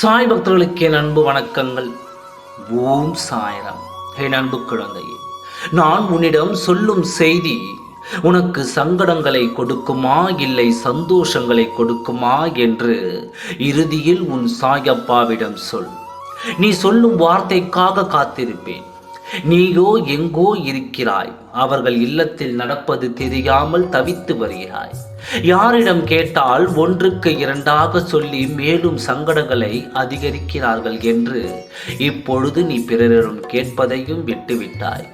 சாய் பக்தர்களுக்கு என் அன்பு வணக்கங்கள். ஓம் சாய்ராம். என் அன்பு குழந்தையே, நான் உன்னிடம் சொல்லும் செய்தி உனக்கு சங்கடங்களை கொடுக்குமா இல்லை சந்தோஷங்களை கொடுக்குமா என்று இறுதியில் உன் சாயப்பாவிடம் சொல். நீ சொல்லும் வார்த்தைக்காக காத்திருப்பேன். நீயோ எங்கோ இருக்கிறாய். அவர்கள் இல்லத்தில் நடப்பது தெரியாமல் தவித்து வருகிறாய். யாரிடம் கேட்டால் ஒன்றுக்கு இரண்டாக சொல்லி மேலும் சங்கடங்களை அதிகரிக்கிறார்கள் என்று இப்பொழுது நீ பிறரிடம் கேட்பதையும் விட்டுவிட்டாய்.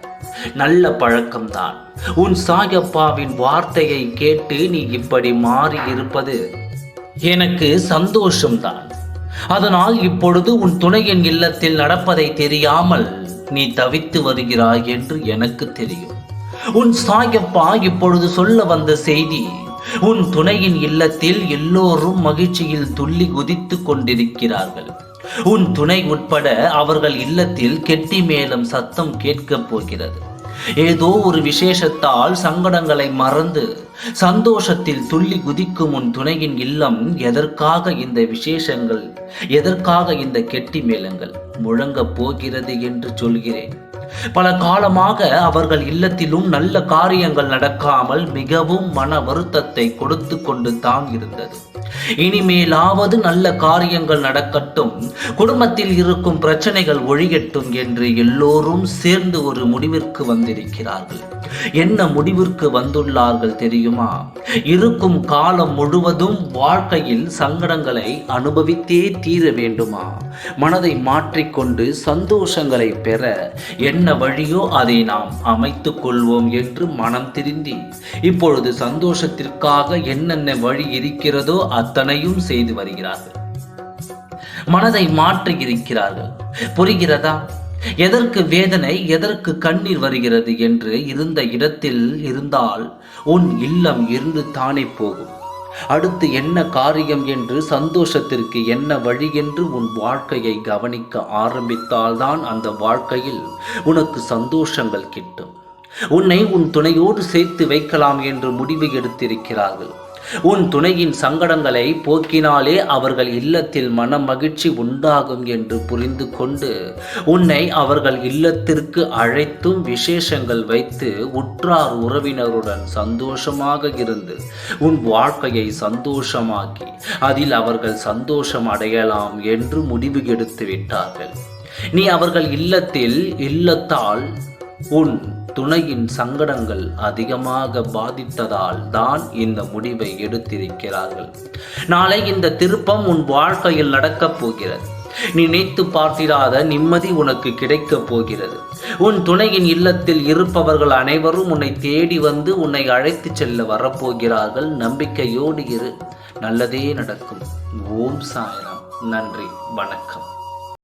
நல்ல பழக்கம்தான். உன் சாயப்பாவின் வார்த்தையை கேட்டு நீ இப்படி மாறி இருப்பது எனக்கு சந்தோஷம்தான். அதனால் இப்பொழுது உன் துணையின் இல்லத்தில் நடப்பதை தெரியாமல் நீ தவித்து வருகிறாய் என்று எனக்கு தெரியும். உன் சாயப்பா இப்பொழுது சொல்ல வந்த செய்தி, உன் துணையின் இல்லத்தில் எல்லோரும் மகிழ்ச்சியில் துள்ளி குதித்து கொண்டிருக்கிறார்கள். உன் துணை உட்பட அவர்கள் இல்லத்தில் கெட்டி மேளம் சத்தம் கேட்கப் போகிறது. ஏதோ ஒரு விசேஷத்தால் சங்கடங்களை மறந்து சந்தோஷத்தில் துள்ளி குதிக்கும் உன் துணையின் இல்லம் எதற்காக இந்த விசேஷங்கள், எதற்காக இந்த கெட்டி மேளங்கள் முழங்கப் போகிறது என்று சொல்கிறேன். பல காலமாக அவர்கள் இல்லத்திலும் நல்ல காரியங்கள் நடக்காமல் மிகவும் மன வருத்தத்தை கொடுத்து கொண்டு தான் இருந்தது. இனிமேலாவது நல்ல காரியங்கள் நடக்கட்டும், குடும்பத்தில் இருக்கும் பிரச்சனைகள் ஒழியட்டும் என்று எல்லோரும் சேர்ந்து ஒரு முடிவிற்கு வந்திருக்கிறார்கள். என்ன முடிவிற்கு வந்துள்ளார்கள் தெரியுமா? இருக்கும் காலம் முழுவதும் வாழ்க்கையில் சங்கடங்களை அனுபவித்தே தீர வேண்டுமா? மனதை மாற்றிக்கொண்டு சந்தோஷங்களை பெற என்ன வழியோ அதை நாம் அமைத்துக் கொள்வோம் என்று மனம் திருந்தி இப்பொழுது சந்தோஷத்திற்காக என்னென்ன வழி இருக்கிறதோ அத்தனையும் செய்து வருகிறார்கள். மனதை மாற்றி இருக்கிறார்கள். புரிகிறதா? எதற்கு வேதனை, எதற்கு கண்ணீர் வருகிறது என்று இருந்த இடத்தில் இருந்தால் உன் இல்லம் இருந்து தானே போகும். அடுத்து என்ன காரியம் என்று, சந்தோஷத்திற்கு என்ன வழி என்று உன் வாழ்க்கையை கவனிக்க ஆரம்பித்தால்தான் அந்த வாழ்க்கையில் உனக்கு சந்தோஷங்கள் கிட்டும். உன்னை உன் துணையோடு சேர்த்து வைக்கலாம் என்று முடிவு எடுத்திருக்கிறார்கள். உன் துணையின் சங்கடங்களை போக்கினாலே அவர்கள் இல்லத்தில் மன மகிழ்ச்சி உண்டாகும் என்று புரிந்து கொண்டு உன்னை அவர்கள் இல்லத்திற்கு அழைத்தும் விசேஷங்கள் வைத்து உற்றார் உறவினருடன் சந்தோஷமாக இருந்து உன் வாழ்க்கையை சந்தோஷமாக்கி அதில் அவர்கள் சந்தோஷம் அடையலாம் என்று முடிவு எடுத்து விட்டார்கள். நீ அவர்கள் இல்லத்தால் உன் துணையின் சங்கடங்கள் அதிகமாக பாதித்ததால் தான் இந்த முடிவை எடுத்திருக்கிறார்கள். நாளை இந்த திருப்பம் உன் வாழ்க்கையில் நடக்கப் போகிறது. நீ நினைத்து பார்த்திராத நிம்மதி உனக்கு கிடைக்கப் போகிறது. உன் துணையின் இல்லத்தில் இருப்பவர்கள் அனைவரும் உன்னை தேடி வந்து உன்னை அழைத்து செல்ல வரப்போகிறார்கள். நம்பிக்கையோடு இரு, நல்லதே நடக்கும். ஓம் சாய்ராம். நன்றி, வணக்கம்.